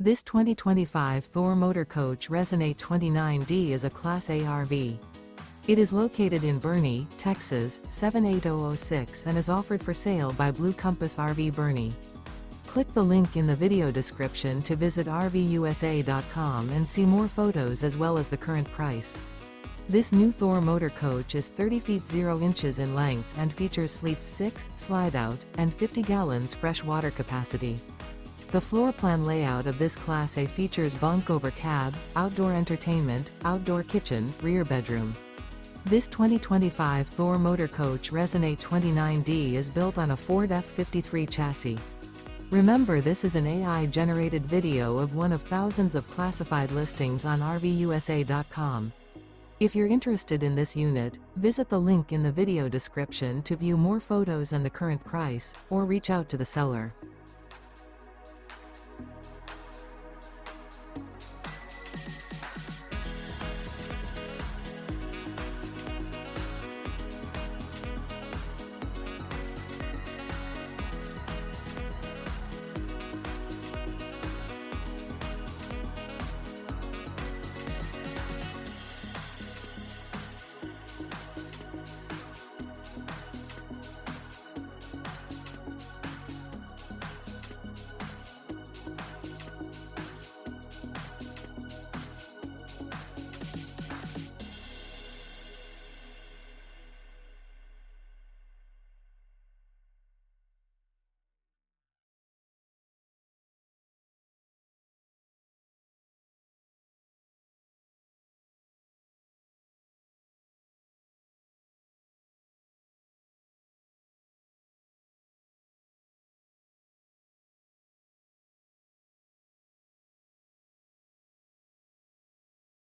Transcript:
This 2025 Thor Motor Coach Resonate 29D is a Class A RV. It is located in Boerne, Texas, 78006 and is offered for sale by Blue Compass RV Boerne. Click the link in the video description to visit RVUSA.com and see more photos as well as the current price. This new Thor Motor Coach is 30 feet 0 inches in length and features sleep 6, slide-out, and 50 gallons fresh water capacity. The floor plan layout of this Class A features bunk over cab, outdoor entertainment, outdoor kitchen, rear bedroom. This 2025 Thor Motor Coach Resonate 29D is built on a Ford F53 chassis. Remember, this is an AI-generated video of one of thousands of classified listings on RVUSA.com. If you're interested in this unit, visit the link in the video description to view more photos and the current price, or reach out to the seller.